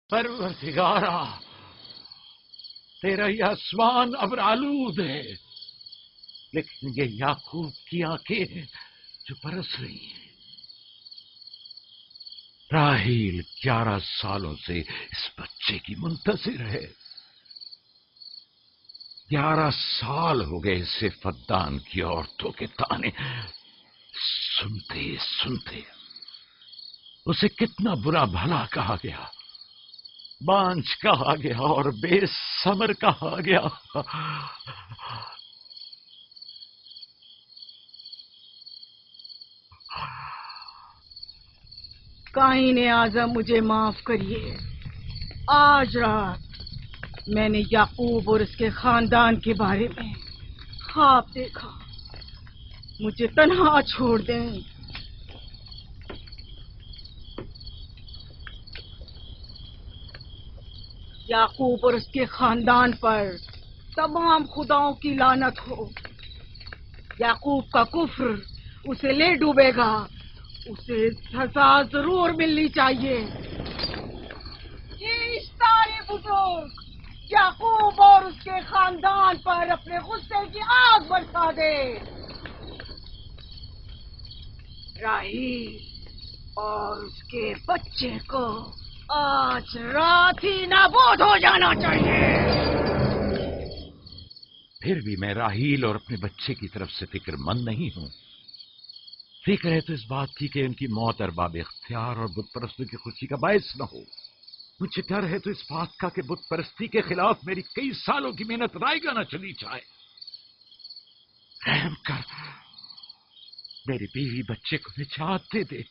پروردگارا، تیرا یہ آسمان ابر آلود ہے، لیکن یہ یعقوب کی آنکھیں جو برس رہی ہیں۔ راحیل 11 سالوں سے اس بچے کی منتظر ہے۔ 11 سال ہو گئے اسے فدان کی عورتوں کے تانے سنتے سنتے۔ اسے کتنا برا بھلا کہا گیا، بانجھ کہا گیا اور بے ثمر کہا گیا۔ قائن اعظم مجھے معاف کریے، آج رات میں نے یعقوب اور اس کے خاندان کے بارے میں خواب دیکھا، مجھے تنہا چھوڑ دیں۔ یعقوب اور اس کے خاندان پر تمام خداؤں کی لعنت ہو۔ یعقوب کا کفر اسے لے ڈوبے گا، اسے سزا ضرور ملنی چاہیے۔ یہ اشتار بزرگ یعقوب اور اس کے خاندان پر اپنے غصے کی آگ برسا دے۔ راحیل اور اس کے بچے کو آج رات ہی نابود ہو جانا چاہیے۔ پھر بھی میں راحیل اور اپنے بچے کی طرف سے فکر مند نہیں ہوں۔ فکر ہے تو اس بات کی کہ ان کی موت ارباب اختیار اور بت پرستوں کی خوشی کا باعث نہ ہو۔ مجھے ڈر ہے تو اس بات کا کہ بت پرستی کے خلاف میری کئی سالوں کی محنت رائے گا نہ چلی جائے۔ رحم کر، میری بیوی بچے کو نجات دے دے۔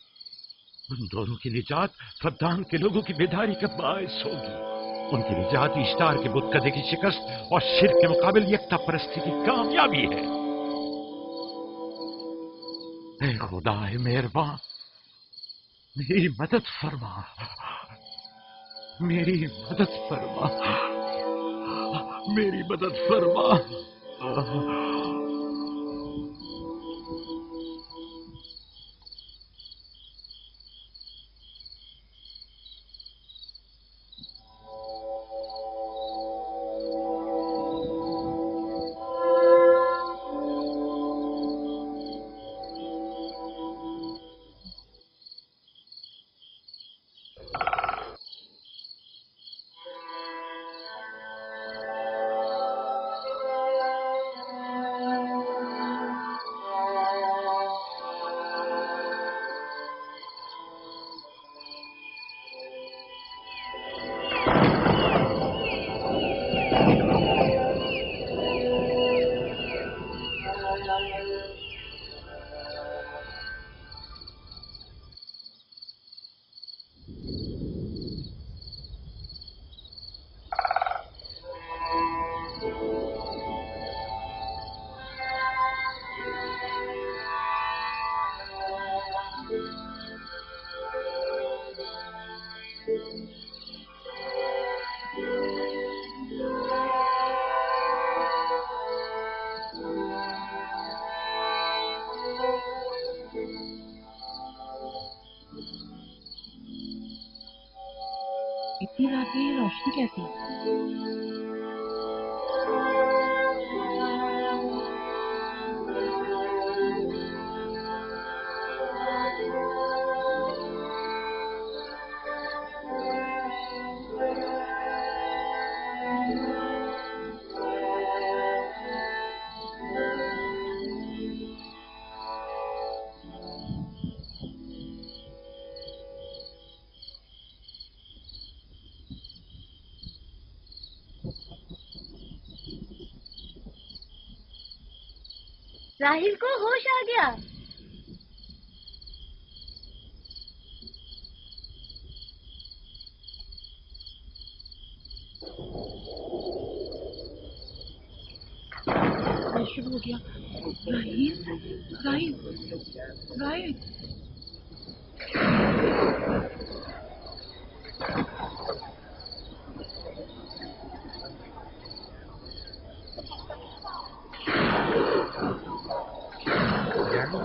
ان دونوں کی نجات فدان کے لوگوں کی بیداری کا باعث ہوگی۔ ان کی نجات اشتار کے بت کدے کی شکست اور شرک کے مقابل یکتا پرستی کی کامیابی ہے۔ اے خدا مہربان، میری مدد فرما، میری مدد فرما، میری مدد فرما۔ اتنی رات میں یہ روشنی کیسی؟ راحیل کو ہوش آ گیا۔ شروع ہو گیا۔ راحیل راحیل راحیل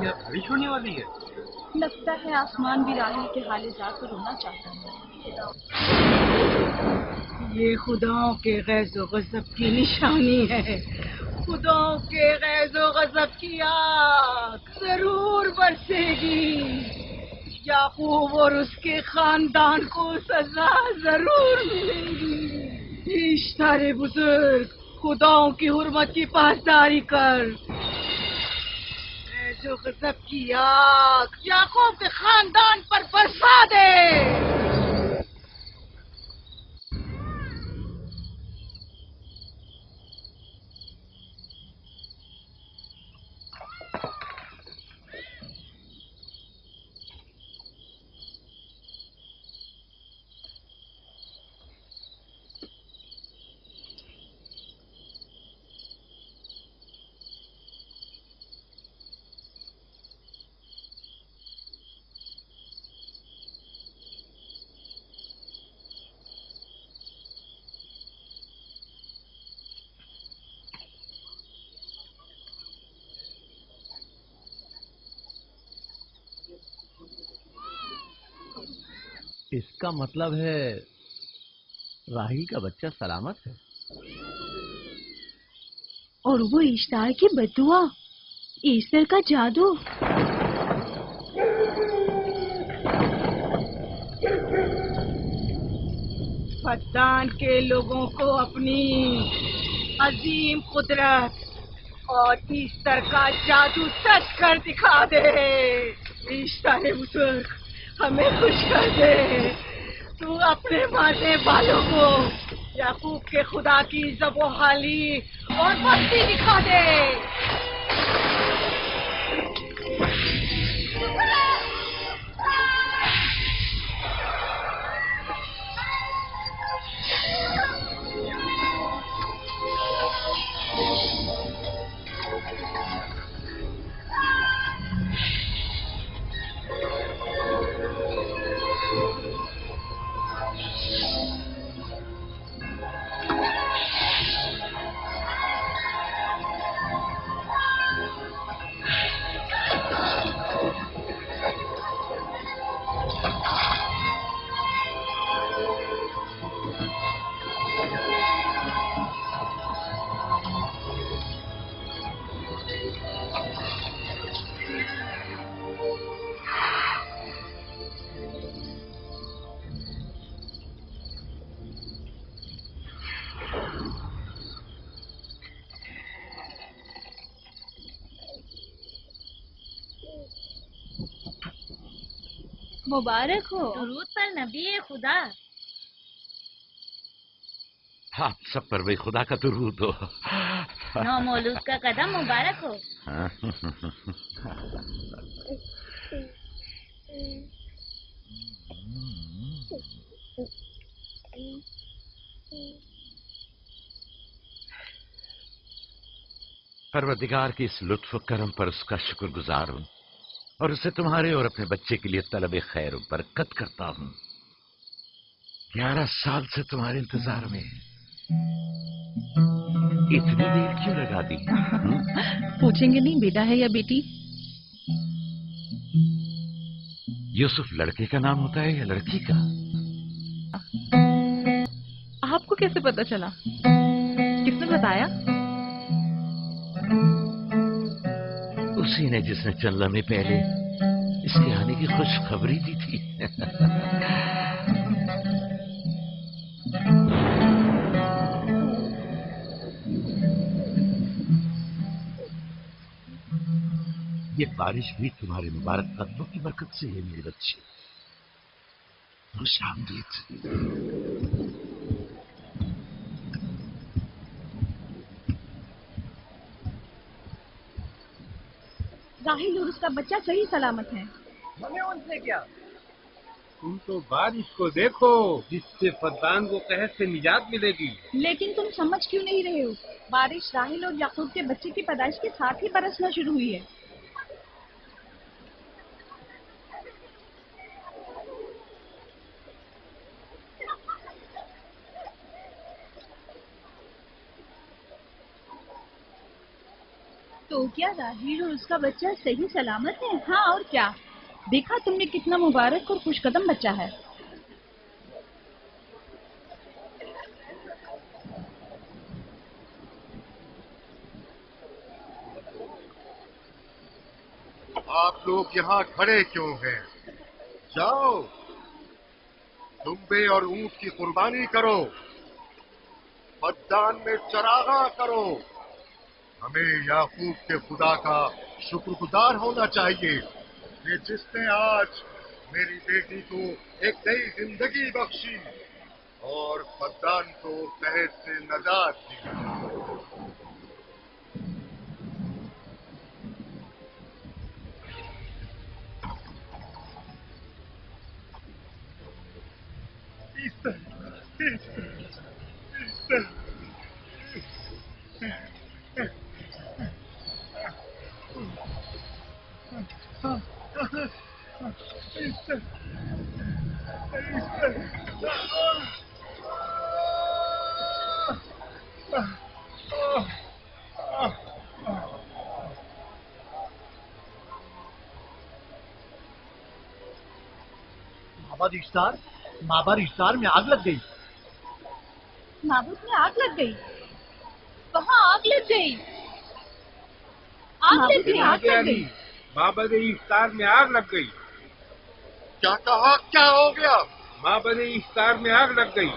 کیا بارش ہونے والی ہے؟ لگتا ہے آسمان بھی راحیل کے حال جا کر رونا چاہتا ہے۔ یہ خداؤں کے غیظ و غضب کی نشانی ہے، خداؤں کے غیظ و غضب کی آگ ضرور برسے گی، یعقوب اور اس کے خاندان کو سزا ضرور ملے گی۔ اشتارے بزرگ، خداؤں کی حرمت کی پاسداری کر، غیظ و غضب کی آگ یعقوب کے خاندان پر برسا دے۔ اس کا مطلب ہے راحیل کا بچہ سلامت ہے، اور وہ اشتار کی بددعا، ایسٹر کا جادو۔ فدان کے لوگوں کو اپنی عظیم قدرت اور ایسٹر کا جادو سچ کر دکھا دے۔ ایسٹر بزرگ، ہمیں خوش کر دے، تو اپنے مانے بالوں کو یعقوب کے خدا کی ذب و حالی اور مستی دکھا دے۔ مبارک ہو درود پر نبی خدا۔ آپ سب پر بھی خدا کا درود ہو۔ نو مولود کا قدم مبارک ہو۔ پروردگار کی اس لطف و کرم پر اس کا شکر گزار ہوں، اور اسے تمہارے اور اپنے بچے کے لیے طلب خیر و برکت کرتا ہوں۔ 11 سال سے تمہارے انتظار میں اتنی دیر کیوں لگا دی؟ پوچھیں گے نہیں بیٹا ہے یا بیٹی؟ یوسف لڑکے کا نام ہوتا ہے یا لڑکی کا؟ آپ کو کیسے پتا چلا؟ کس نے بتایا؟ اسی نے جس نے چند لمحے پہلے اس کے آنے کی خوشخبری دی تھی۔ یہ بارش بھی تمہارے مبارک قدموں کی برکت سے ہے میرے بچے۔ خوش آمدید۔ راحیل اور اس کا بچہ صحیح سلامت ہے۔ ہمیں ان سے کیا؟ تم تو بارش کو دیکھو، جس سے فدان کو قحط سے نجات ملے گی۔ لیکن تم سمجھ کیوں نہیں رہے ہو؟ بارش راحیل اور یعقوب کے بچے کی پیدائش کے ساتھ ہی برسنا شروع ہوئی ہے۔ تو کیا راہیل اور اس کا بچہ صحیح سلامت ہے؟ ہاں اور کیا، دیکھا تم نے کتنا مبارک اور خوش قدم بچہ ہے۔ آپ لوگ یہاں کھڑے کیوں ہیں؟ جاؤ دمبے اور اونٹ کی قربانی کرو، بدان میں چراغاں کرو۔ ہمیں یعقوب کے خدا کا شکر گزار ہونا چاہیے کہ جس نے آج میری بیٹی کو ایک نئی زندگی بخشی اور بدان کو قحط سے نجات دی۔ مابر اشتار میں آگ لگ گئی۔ معبود میں آگ لگ گئی؟ کہاں آگ لگ گئی؟ آگ لگ گئی؟ معبد افطار میں آگ لگ گئی۔ کیا کہا؟ کیا ہو گیا؟ معبد افطار میں آگ لگ گئی۔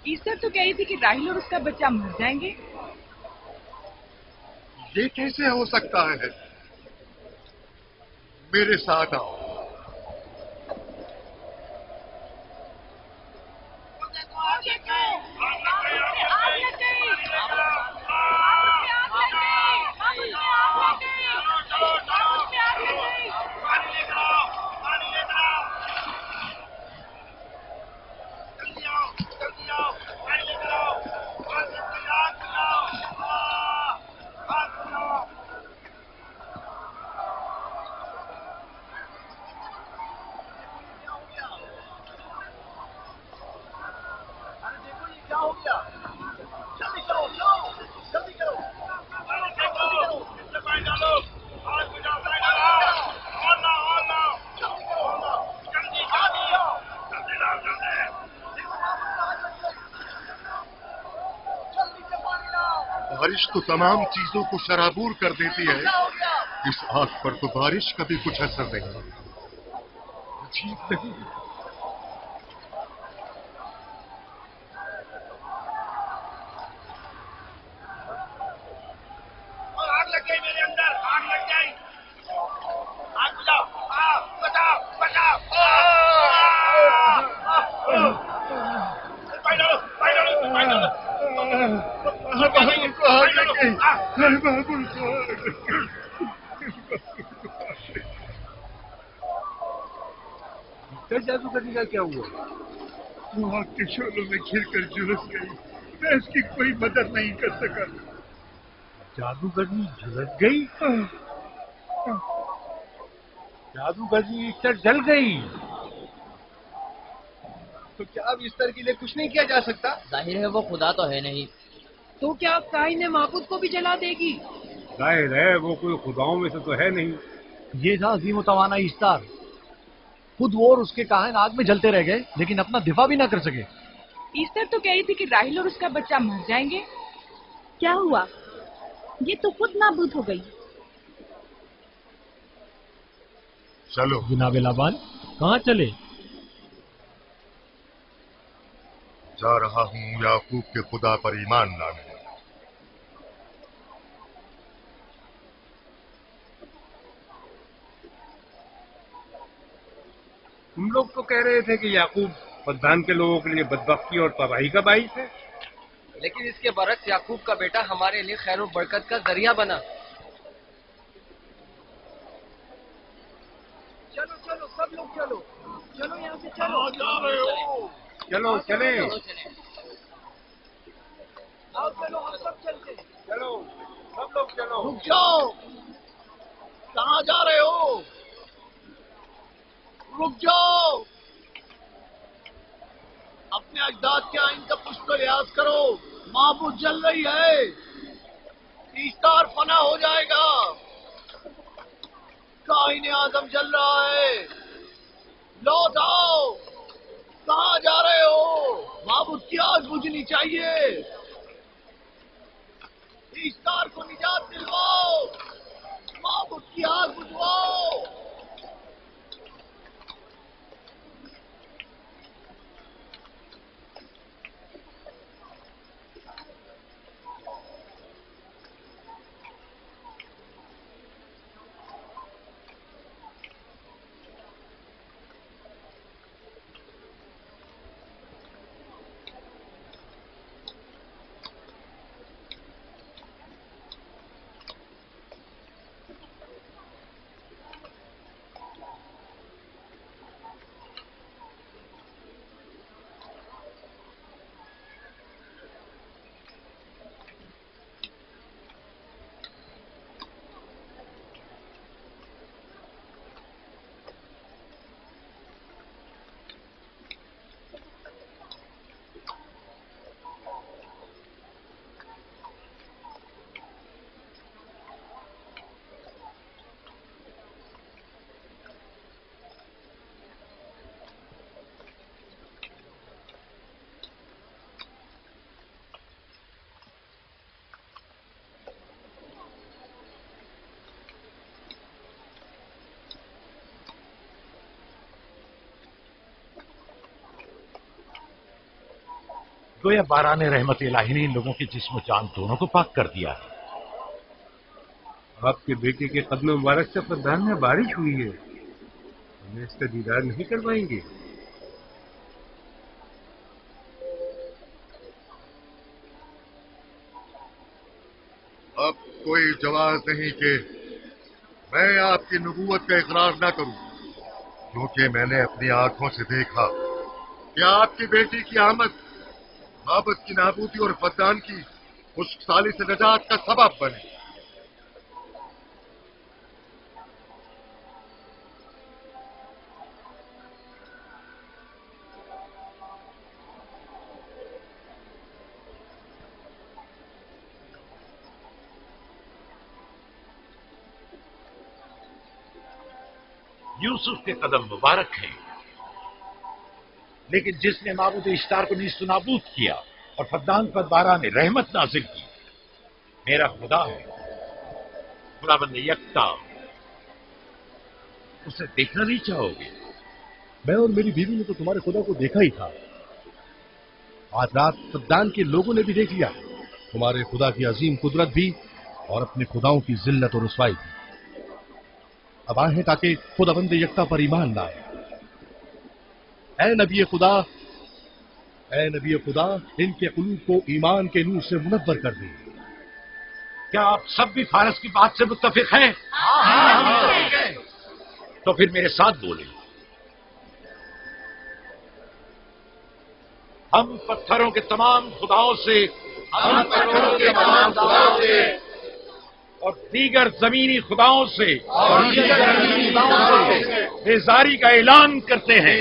ایسٹر تو کہہ رہی تھی کہ راہیل اور اس کا بچہ مر جائیں گے۔ یہ کیسے ہو سکتا ہے؟ میرے ساتھ آؤ۔ بارش تو تمام چیزوں کو شرابور کر دیتی ہے، اس آگ پر تو بارش کا بھی کچھ اثر نہیں۔ عجیب نہیں؟ آگ لگ گئی میرے اندر، آگ لگ گئی، آگ بجاؤ، بچاؤ بچاؤ، جادو کرنے کا کیا ہوا؟ وہ آگ کے شعلوں میں گھر کر جھلس گئی، میں اس کی کوئی مدد نہیں کر سکا۔ جادوگرنی جھلس گئی؟ جادوگرنی ایسٹر جل گئی؟ تو کیا اب ایسٹر کے لیے کچھ نہیں کیا جا سکتا؟ ظاہر ہے وہ خدا تو ہے نہیں۔ تو کیا کائن معبود کو بھی جلا دے گی؟ ظاہر ہے وہ کوئی خداؤں میں سے تو ہے نہیں۔ یہ تھا عظیم و توانا اشتار، خود وہ اور اس کے کاہن آگ میں جلتے رہ گئے لیکن اپنا دفاع بھی نہ کر سکے۔ ایسٹر تو کہہ رہی تھی کہ راہیل اور اس کا بچہ مر جائیں گے۔ کیا ہوا؟ یہ تو خود نابود ہو گئی۔ چلو جناب لابان کہاں چلے؟ جا رہا ہوں یعقوب کے خدا پر ایمان لانے۔ تم لوگ تو کہہ رہے تھے کہ یعقوب بدان کے لوگوں کے لیے بدبختی اور تباہی کا باعث ہے، لیکن اس کے برعکس یعقوب کا بیٹا ہمارے لیے خیر و برکت کا ذریعہ بنا۔ چلو چلو سب لوگ چلو، چلو یہاں سے چلو۔ چلو چلیں، آؤ چلو ہم سب چلتے ہیں۔ چلو سب لوگ چلو۔ رک جاؤ، کہاں جا رہے ہو؟ رک جاؤ، اپنے اجداد کے آئین کا پشت و لحاظ کرو، معبود جل رہی ہے، ایستار فنا ہو جائے گا، کائن اعظم جل رہا ہے، لوٹ آؤ، کہاں جا رہے ہو؟ معبود کی آگ بجھنی چاہیے، ایستار کو نجات دلواؤ، معبود کی آگ بجھواؤ۔ گویا باران رحمت الہی نے ان لوگوں کے جسم و جان دونوں کو پاک کر دیا ہے۔ آپ کے بیٹے کے قدم مبارک سے فردان میں بارش ہوئی ہے، ہمیں اس کا دیدار نہیں کروائیں گے؟ اب کوئی جواز نہیں کہ میں آپ کی نبوت کا اقرار نہ کروں، کیونکہ میں نے اپنی آنکھوں سے دیکھا کہ آپ کی بیٹی کی آمد معبد کی نابودی اور فقدان کی خشک سالی سے نجات کا سبب بنے۔ یوسف کے قدم مبارک ہیں، لیکن جس نے معبود اشتار کو نیست و نابود کیا اور فقدان پر باران رحمت نازل کی، میرا خدا ہے، خداوند یکتا، اسے دیکھنا نہیں چاہو گے؟ میں اور میری بیوی نے تو تمہارے خدا کو دیکھا ہی تھا، آج رات فقدان کے لوگوں نے بھی دیکھ لیا تمہارے خدا کی عظیم قدرت بھی اور اپنے خداؤں کی ذلت اور رسوائی بھی۔ اب آئے ہیں تاکہ خداوند یکتا پر ایمان لائے۔ اے نبی خدا، اے نبی خدا، ان کے قلوب کو ایمان کے نور سے منور کر دیں۔ کیا آپ سب بھی فارس کی بات سے متفق ہیں؟ تو پھر میرے ساتھ بولیں۔ ہم پتھروں کے تمام خداؤں سے اور دیگر زمینی خداؤں سے بیزاری کا اعلان کرتے ہیں۔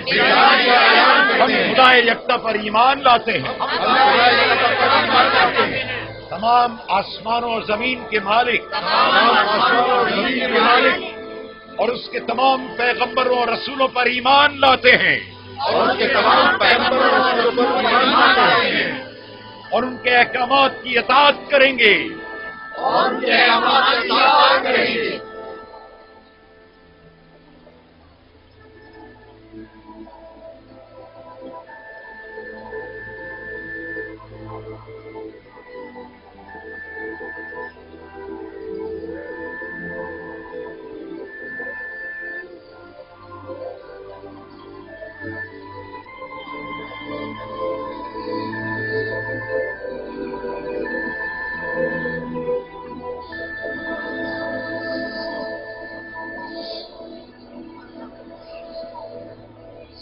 ہم خدا یکتا پر ایمان لاتے ہیں۔ تمام آسمانوں اور زمین کے مالک اور اس کے تمام پیغمبروں اور رسولوں پر ایمان لاتے ہیں اور ان کے احکامات کی اطاعت کریں گے۔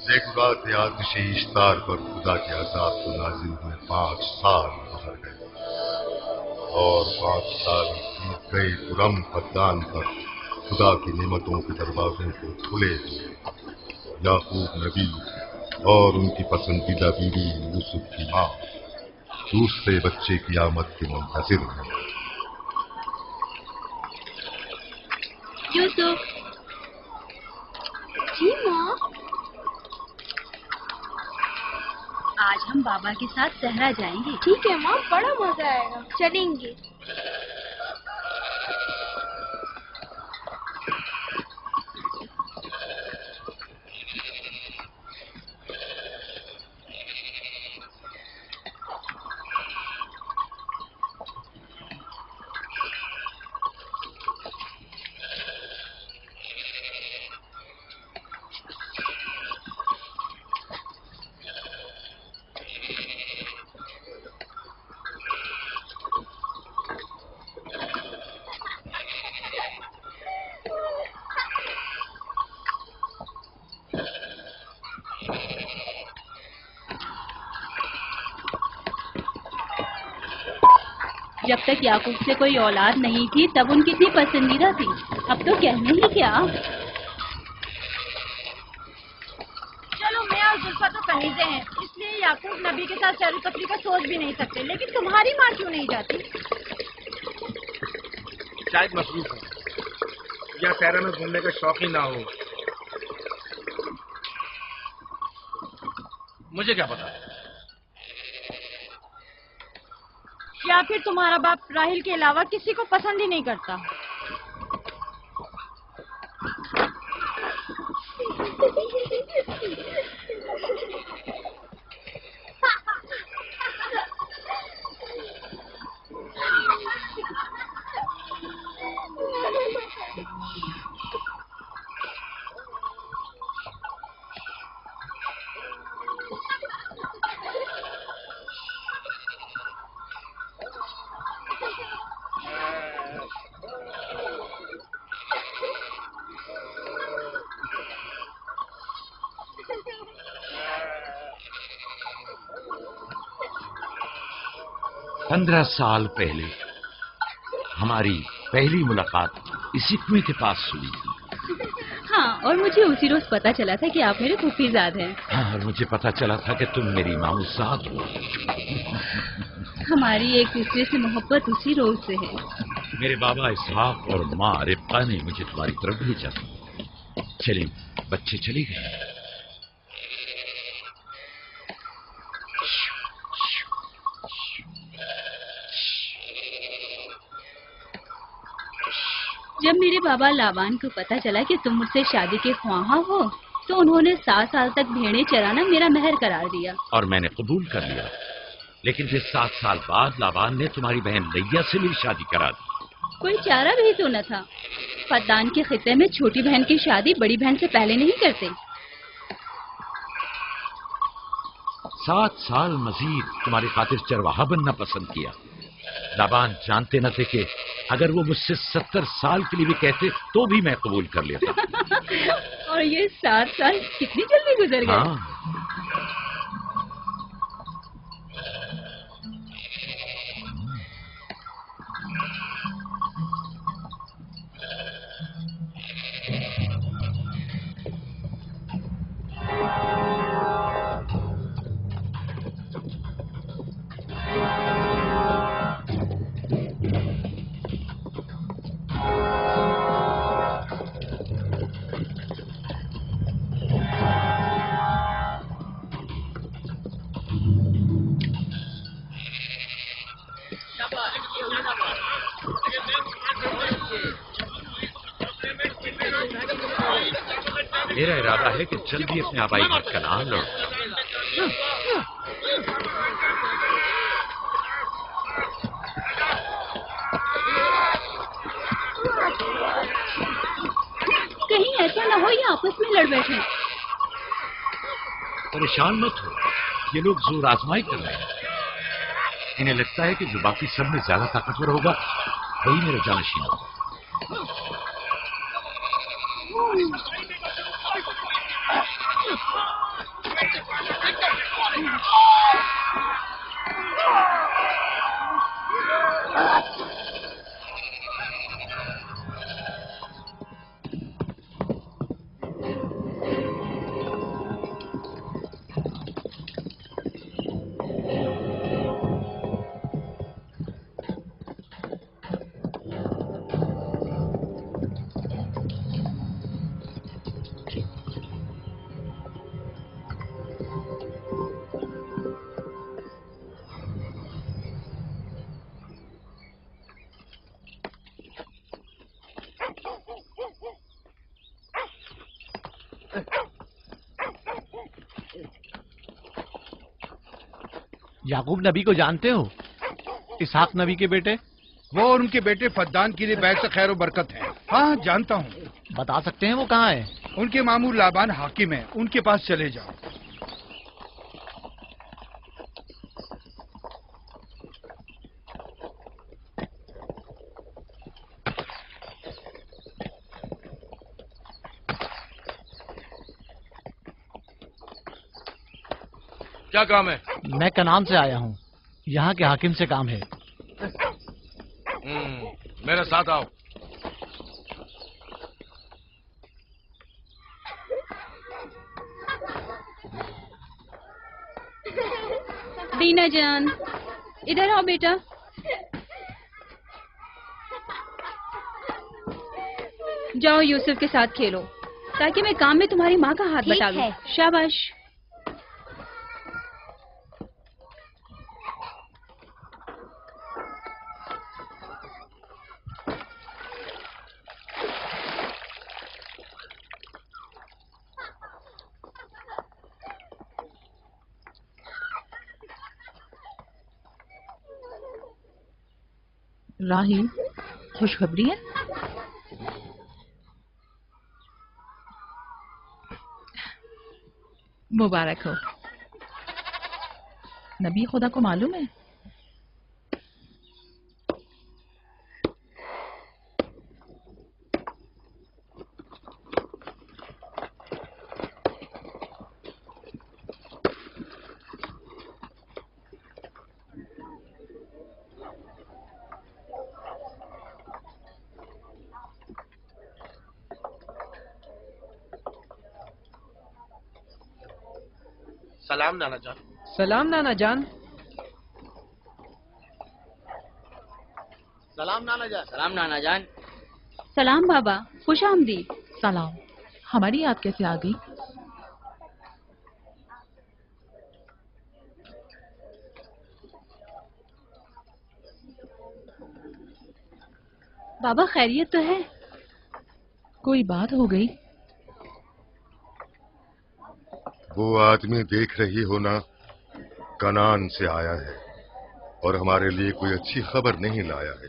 سیکولار آتش اشتار پر خدا کے عذاب کو نازل ہوئے 5 سال گزر گئے اور 5 سال بیت گئے پرم فقدان پر خدا کی نعمتوں کے دروازے کو کھلے ہوئے याकूब नबी और उनकी पसंदीदा बीवी यूसुफ की माँ दूसरे बच्चे की आमद के मुंतजिर हैं। यूसुफ। जी माँ। आज हम बाबा के साथ सहरा जाएंगे। ठीक है माँ, बड़ा मजा आएगा, चलेंगे। जब तक याकूब से कोई औलाद नहीं थी तब उनकी इतनी पसंदीदा थी, अब तो कहने ही क्या। चलो मैं और जुल्फा तो कहीं से हैं, इसलिए याकूब नबी के साथ सैर तफरी का सोच भी नहीं सकते, लेकिन तुम्हारी माँ क्यों नहीं जाती? शायद मसरूफ हो या सहरा में घूमने का शौक ही ना हो। मुझे क्या पता। या फिर तुम्हारा बाप राहिल के अलावा किसी को पसंद ही नहीं करता। पंद्रह साल पहले हमारी पहली मुलाकात इसी कुएं के पास हुई थी। हाँ, और मुझे उसी रोज पता चला था कि आप मेरे फूफीजाद हैं। हाँ, और मुझे पता चला था कि तुम मेरी मामूजाद हो। हमारी एक दूसरे से मोहब्बत उसी रोज से है। मेरे बाबा इसहाक और माँ रिब्का ने मुझे तुम्हारी तरफ भेजा था। चले, बच्चे चले गए। जब मेरे बाबा लाबान को पता चला कि तुम मुझसे शादी के ख्वाहा हो, तो उन्होंने 7 साल तक भेड़ें चराना मेरा महर करार दिया। और मैंने कबूल कर लिया। लेकिन फिर 7 साल बाद लाबान ने तुम्हारी बहन लैया से मेरी शादी करा दी। कोई चारा भी तो न था। फद्दान के खित्ते में छोटी बहन की शादी बड़ी बहन से पहले नहीं करते। 7 साल मजीद तुम्हारी खातिर चरवाहा बनना पसंद किया। लाबान जानते न थे कि अगर वो मुझसे 70 साल के लिए भी कहते तो भी मैं कबूल कर लेता। और ये 7 साल कितनी जल्दी गुजर गए। हाँ। मेरा इरादा है कि जल्दी अपने आबाई घर का नाम लो। कहीं ऐसा न हो ये आपस में लड़ बैठे। परेशान मत हो, ये लोग जोर आजमाई कर रहे हैं। इन्हें लगता है कि जो बाकी सब में ज्यादा ताकतवर होगा वही मेरा जानशीन होगा। याकूब नबी को जानते हो? इसहाक नबी के बेटे? वो और उनके बेटे फद्दान के लिए बैत खैर और बरकत है। हाँ जानता हूँ। बता सकते हैं वो कहाँ है? उनके मामू लाबान हाकिम है, उनके पास चले जाओ। क्या काम है? मैं कनान से आया हूँ, यहाँ के हाकिम से काम है। मेरे साथ आओ। दीना जान, इधर आओ बेटा। जाओ यूसुफ के साथ खेलो, ताकि मैं काम में तुम्हारी माँ का हाथ बटा लूं। शाबाश। राहील, खुशखबरी है? मुबारक हो। नबी खुदा को मालूम है? सलाम नाना जान। सलाम नाना जान। सलाम नाना जान। सलाम नाना जान। सलाम बाबा, खुश आमदीद। सलाम। हमारी याद कैसे आ गई? बाबा खैरियत तो है? कोई बात हो गई? वो आदमी देख रही हो ना, कनान से आया है और हमारे लिए कोई अच्छी खबर नहीं लाया है।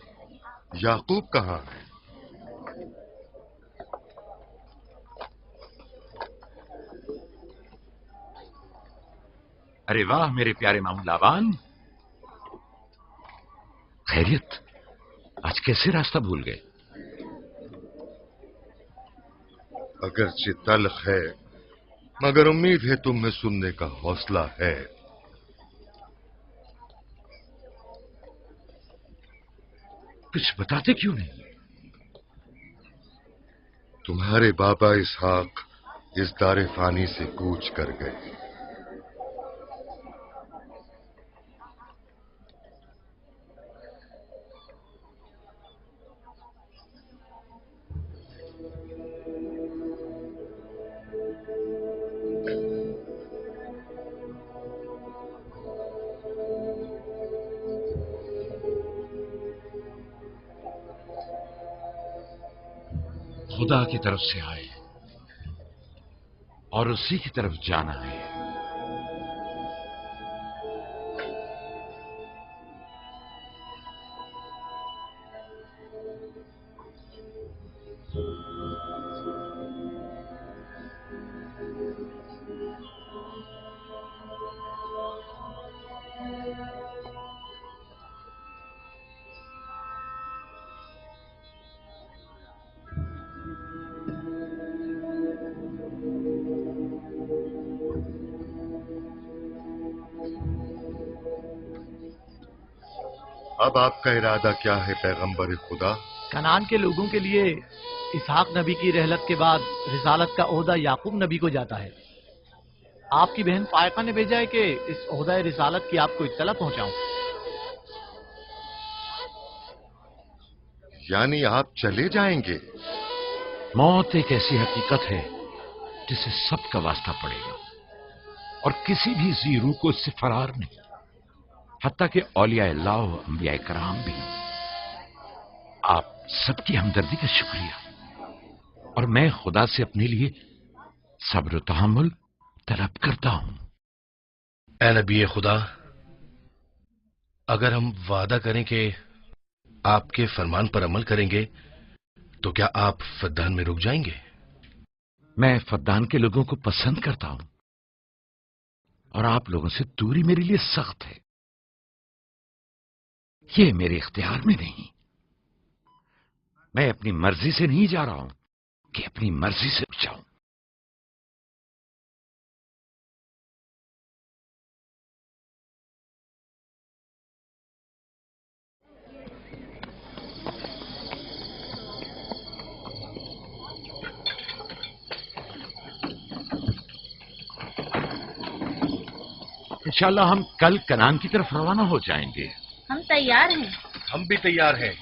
याकूब कहाँ है? अरे वाह मेरे प्यारे मामू लाबान, खैरियत? आज कैसे रास्ता भूल गए? अगरचे तल्ख है, मगर उम्मीद है तुम में सुनने का हौसला है। कुछ बताते क्यों नहीं? तुम्हारे बाबा इसहाक इस दारे फानी से कूच कर गए। खुदा की तरफ से आए और उसी की तरफ जाना है। अब आपका इरादा क्या है पैगंबर खुदा? कनान के लोगों के लिए इसहाक नबी की रहलत के बाद रिसालत का ओहदा याकूब नबी को जाता है। आपकी बहन फायका ने भेजा है कि इस ओहदा रिसालत की आपको इत्तला पहुंचाऊं। यानी आप चले जाएंगे? मौत एक ऐसी हकीकत है जिसे सबका वास्ता पड़ेगा और किसी भी जी रूह को इससे फरार नहीं, हत्ता कि औलिया अल्लाह और अंबिया कराम भी। आप सबकी हमदर्दी का शुक्रिया, और मैं खुदा से अपने लिए सब्र तहम्मुल तलब करता हूं। ए नबी खुदा, अगर हम वादा करें कि आपके फरमान पर अमल करेंगे तो क्या आप फद्दान में रुक जाएंगे? मैं फद्दान के लोगों को पसंद करता हूं और आप लोगों से दूरी मेरे लिए सख्त है। ये मेरे इख्तियार में नहीं। मैं अपनी मर्जी से नहीं जा रहा हूं कि अपनी मर्जी से जाऊं। इंशाल्लाह हम कल कनान की तरफ रवाना हो जाएंगे। हम तैयार हैं। हम भी तैयार हैं।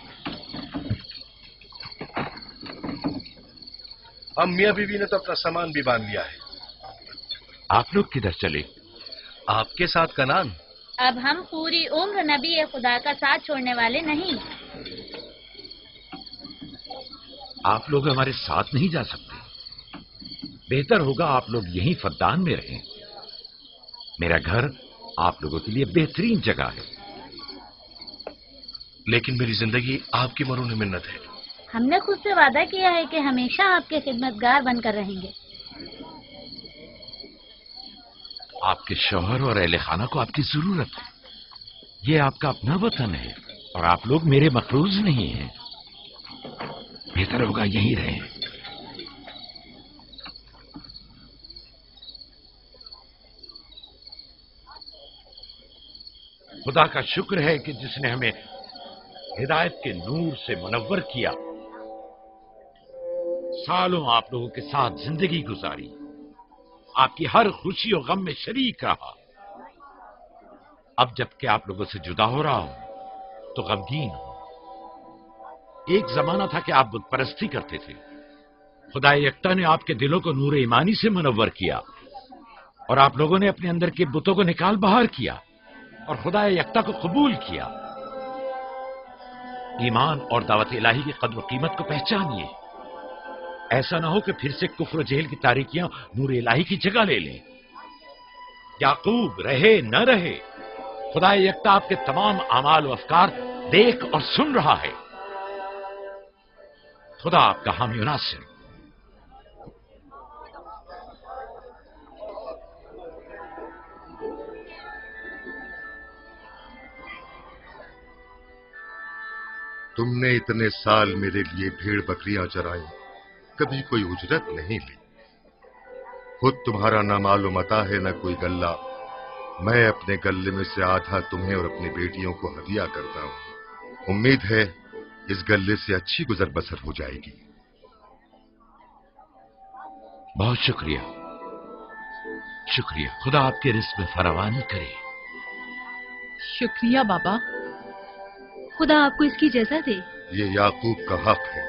हम मियां बीवी ने तो अपना सामान भी बांध लिया है। आप लोग किधर चले? आपके साथ कनान। अब हम पूरी उम्र नबी खुदा का साथ छोड़ने वाले नहीं। आप लोग हमारे साथ नहीं जा सकते। बेहतर होगा आप लोग यहीं फद्दान में रहें। मेरा घर आप लोगों के लिए बेहतरीन जगह है। लेकिन मेरी जिंदगी आपकी मरून मिन्नत है। हमने खुद से वादा किया है कि हमेशा आपके खिदमतगार बनकर रहेंगे। आपके शौहर और अहले खाना को आपकी जरूरत है। ये आपका अपना वतन है और आप लोग मेरे मफरूज नहीं हैं। बेहतर होगा यहीं रहें। खुदा का शुक्र है कि जिसने हमें हिदायत के नूर से मुनव्वर किया। सालों आप लोगों के साथ जिंदगी गुजारी, आपकी हर खुशी और गम में शरीक रहा। अब जबकि आप लोगों से जुदा हो रहा हूं तो गमगीन हूं। एक जमाना था कि आप बुत परस्ती करते थे। खुदा यकता ने आपके दिलों को नूर ईमानी से मुनव्वर किया और आप लोगों ने अपने अंदर के बुतों को निकाल बाहर किया और खुदा यकता को कबूल किया। ईमान और दावत इलाही की कद्र कीमत को पहचानिए। ऐसा ना हो कि फिर से कुफ्र जेल की तारीकियां नूर इलाही की जगह ले लें। याकूब रहे न रहे, खुदा यकता आपके तमाम अमाल व अफकार देख और सुन रहा है। खुदा आपका हामी और नासिर। तुमने इतने साल मेरे लिए भेड़ बकरियां चराई, कभी कोई उजरत नहीं ली। खुद तुम्हारा ना मालूम अता है न कोई गल्ला। मैं अपने गल्ले में से आधा तुम्हें और अपनी बेटियों को हदिया करता हूं। उम्मीद है इस गल्ले से अच्छी गुजर बसर हो जाएगी। बहुत शुक्रिया, शुक्रिया। खुदा आपके रिस्क में फरावानी करे। शुक्रिया बाबा। खुदा आपको इसकी जज़ा दे। ये याकूब का हक है।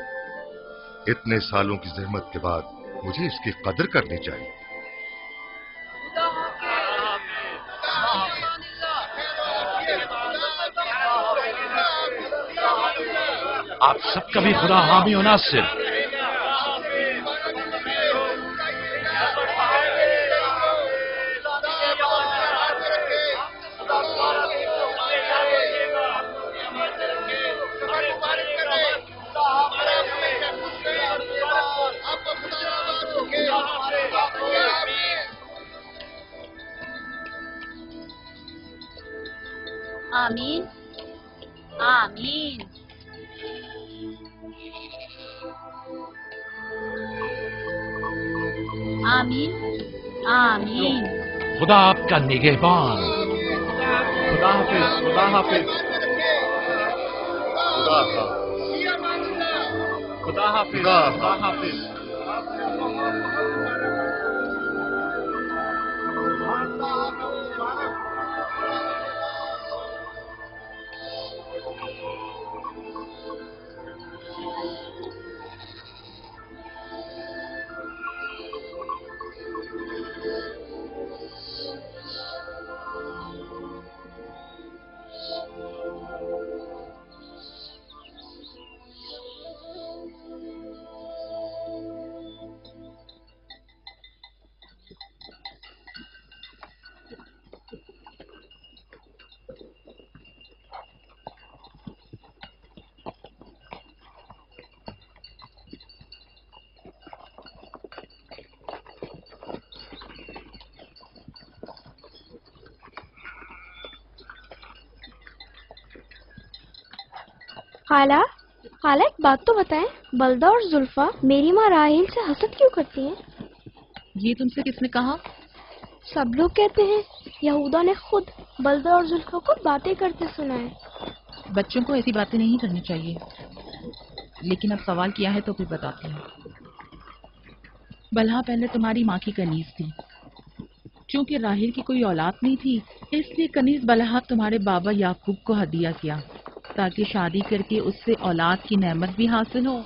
इतने सालों की जहमत के बाद मुझे इसकी कदर करनी चाहिए। आप सबका भी खुदा हामी और नासिर। आमीन आमीन। आमीन आमीन। खुदा आपका निगहबान। खुदा हाफिज, खुदा हाफिज, खुदा हाफिज, खुदा हाफिज, खुदा हाफिज। खाला खाला एक बात तो बताएं, बलदा और जुल्फा मेरी माँ राहिल से हसद क्यों करती हैं? ये तुमसे किसने कहा? सब लोग कहते हैं यहूदा ने खुद बलदा और जुल्फा को बातें करते सुना है। बच्चों को ऐसी बातें नहीं करनी चाहिए, लेकिन अब सवाल किया है तो फिर बताती हूँ। बलहा पहले तुम्हारी माँ की कनीज थी। चूंकि राहिल की कोई औलाद नहीं थी, इसलिए कनीज बलहा तुम्हारे बाबा याकूब को हदिया किया ताकि शादी करके उससे औलाद की नेमत भी हासिल हो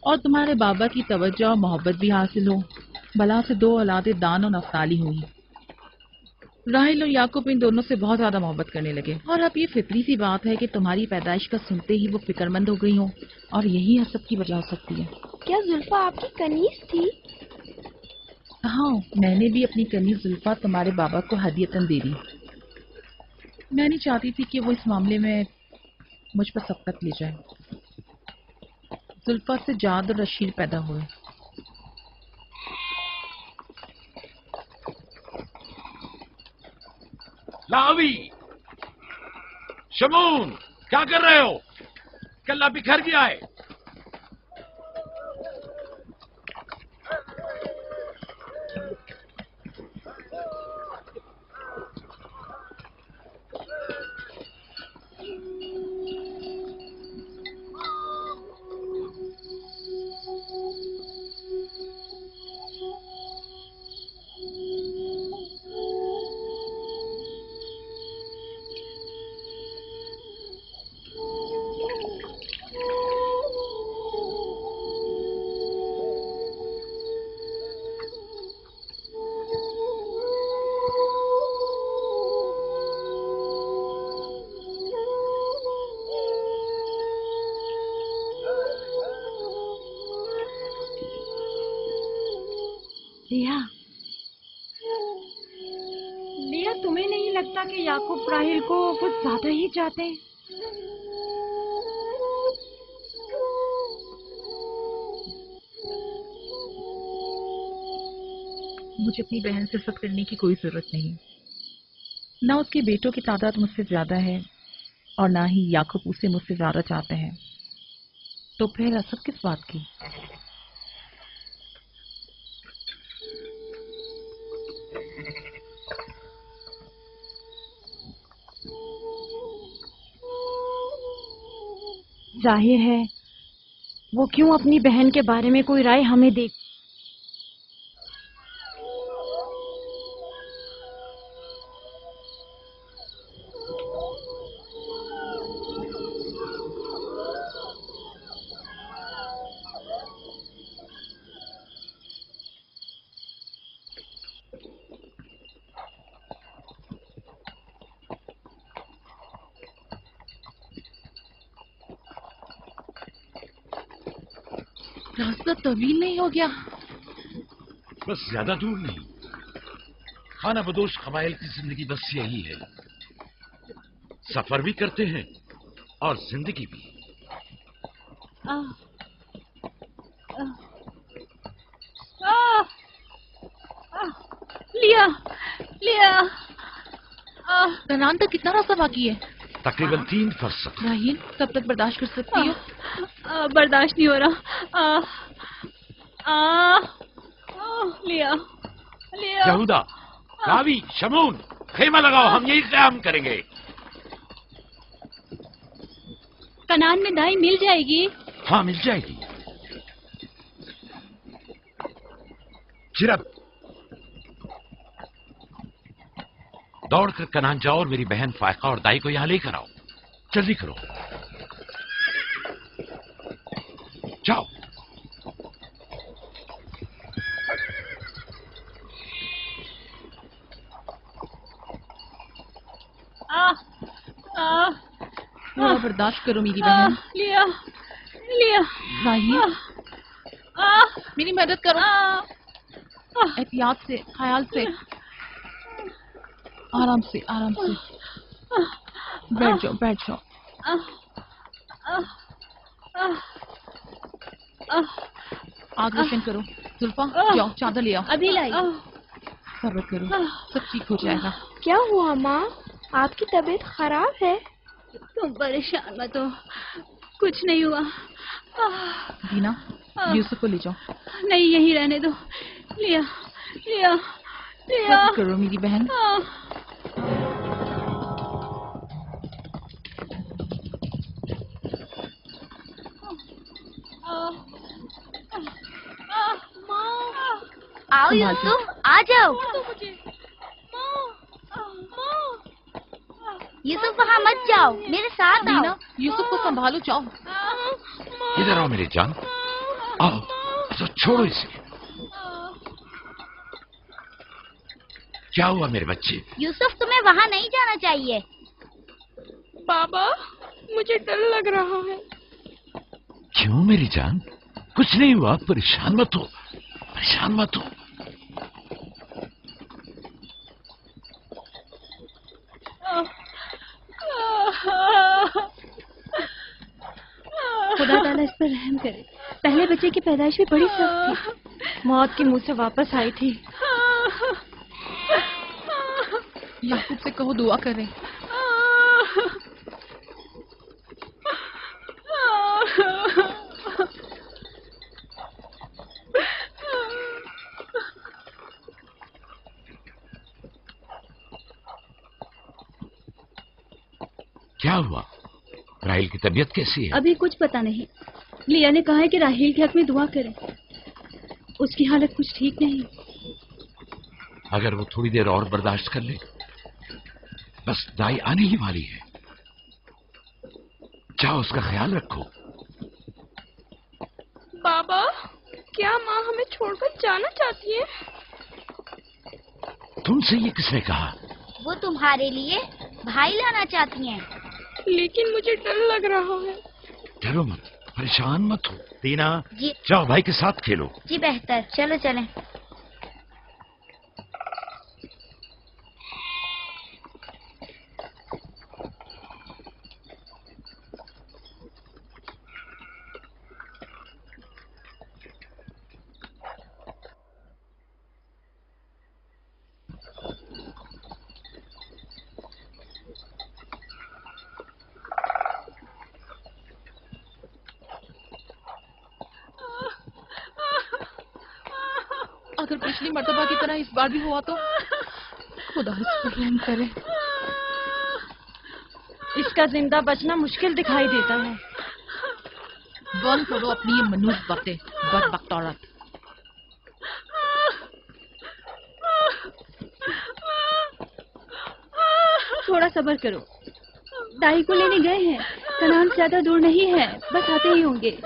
और तुम्हारे बाबा की तवज्जो और मोहब्बत भी हासिल हो। बलहा से 2 औलादें दान और नफ्ताली हुई। राहिल और याकूब इन दोनों से बहुत ज्यादा मोहब्बत करने लगे और अब ये फितरी सी बात है कि तुम्हारी पैदाइश का सुनते ही वो फिक्रमंद हो गई हो और यही हसद की वजह हो सकती है। क्या जुल्फा आपकी कनीज थी? हाँ, मैंने भी अपनी कनीज जुल्फा तुम्हारे बाबा को हदियतन दे दी। मैं नहीं चाहती थी कि वो इस मामले में मुझ पर सबकत ले जाए। जुल्फा से जाद और रशीद पैदा हुए। लावी, शमून, क्या कर रहे हो? कल्ला बिखर गया है। लिया, तुम्हें नहीं लगता कि याकूब राहिल को कुछ ज्यादा ही चाहते हैं? मुझे अपनी बहन से हसद करने की कोई जरूरत नहीं। ना उसके बेटों की तादाद मुझसे ज्यादा है और ना ही याकूब उसे मुझसे ज्यादा चाहते हैं, तो फिर हसद किस बात की? जाहिर है वो क्यों अपनी बहन के बारे में कोई राय हमें दे। रास्ता तवील नहीं हो गया? बस ज्यादा दूर नहीं। खाना बदोश कबाइल की जिंदगी बस यही है, सफर भी करते हैं और जिंदगी भी। लिया लिया। कनान तक कितना रास्ता बाकी है? तकरीबन 3 फरसख। राहील, कब तक बर्दाश्त कर सकती हो? बर्दाश्त नहीं हो रहा। लिया लिया। यहूदा, रावी, शमून, खेमा लगाओ, हम यही क़याम करेंगे। कनान में दाई मिल जाएगी? हाँ, मिल जाएगी। चिरब, दौड़कर कनान जाओ और मेरी बहन फायका और दाई को यहां लेकर आओ। जल्दी करो, जाओ। थोड़ा बर्दाश्त करो मेरी बहन। लिया लिया। राहील, मेरी मदद करो। एहतियात से, ख्याल से, आराम से, आराम से। बैठ जाओ, बैठ जाओ। आग रोशन करो। जुल्फा, जाओ चादर ले आओ। अभी लाई। सब्र करो, सब ठीक हो जाएगा। क्या हुआ माँ? आपकी तबीयत खराब है? तुम परेशान मत हो, कुछ नहीं हुआ। दीना, यूसुफ को ले जाओ। नहीं, यहीं रहने दो। लिया लिया लिया। मत करो मेरी बहन। आओ यूसुफ, आ जाओ। यूसुफ वहाँ मत जाओ, मेरे साथ आओ। दीना, यूसुफ को संभालो, जाओ। इधर आओ मेरी जान, आओ। तो छोड़ो इसे। क्या हुआ मेरे बच्चे? यूसुफ, तुम्हें वहाँ नहीं जाना चाहिए। बाबा, मुझे डर लग रहा है। क्यों मेरी जान? कुछ नहीं हुआ, परेशान मत हो, परेशान मत हो। खुदा ताला इस पर रहम करे। पहले बच्चे की पैदाइश भी बड़ी सख्त थी, मौत के मुंह से वापस आई थी। याकूब से कहो दुआ करें। क्या हुआ? राहिल की तबीयत कैसी है? अभी कुछ पता नहीं। लिया ने कहा है कि राहिल के हक में दुआ करें। उसकी हालत कुछ ठीक नहीं। अगर वो थोड़ी देर और बर्दाश्त कर ले, बस दाई आने ही वाली है। जाओ, उसका ख्याल रखो। बाबा, क्या माँ हमें छोड़कर जाना चाहती है? तुमसे ये किसने कहा? वो तुम्हारे लिए भाई लाना चाहती हैं। लेकिन मुझे डर लग रहा है। डरो मत, परेशान मत हो। दीना, जी जाओ भाई के साथ खेलो। जी बेहतर, चलो चलें। अगर पिछली मर्तबा की तरह इस बार भी हुआ तो खुदा इस पर रहम करे। इसका जिंदा बचना मुश्किल दिखाई देता है। बंद करो अपनी ये मनूस बातें, बदबख्त औरत। थोड़ा सब्र करो, दाई को लेने गए हैं। कनान ज्यादा दूर नहीं है, बस आते ही होंगे।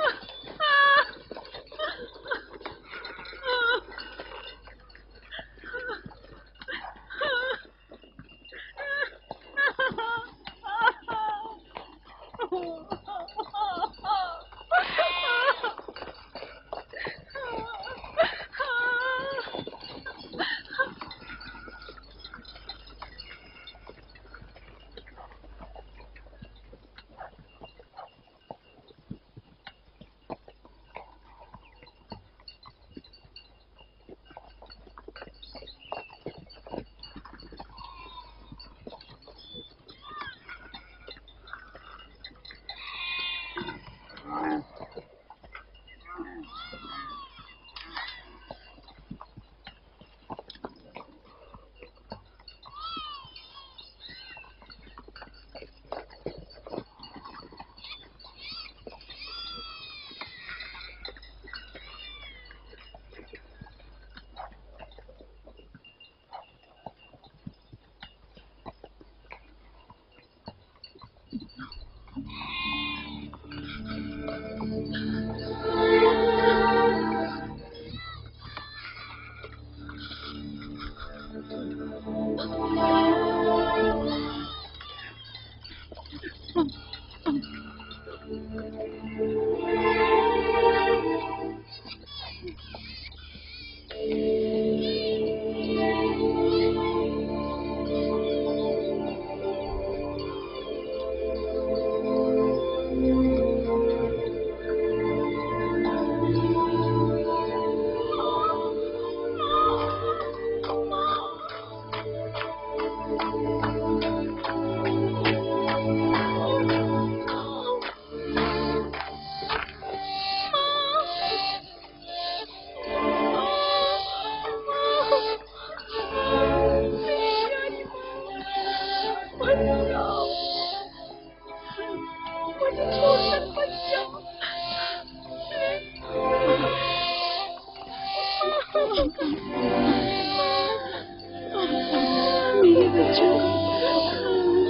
मेरे बच्चों का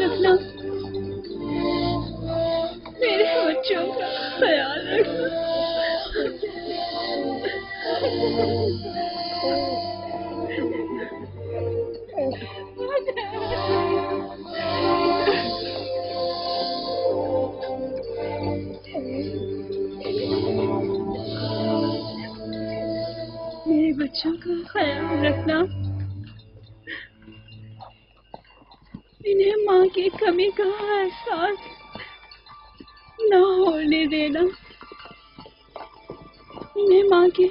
रखना, मेरे बच्चों का ख्याल रखना। मेरे बच्चों का ख्याल रखना, इन्हें माँ की कमी का एहसास न होने देना, इन्हें माँ की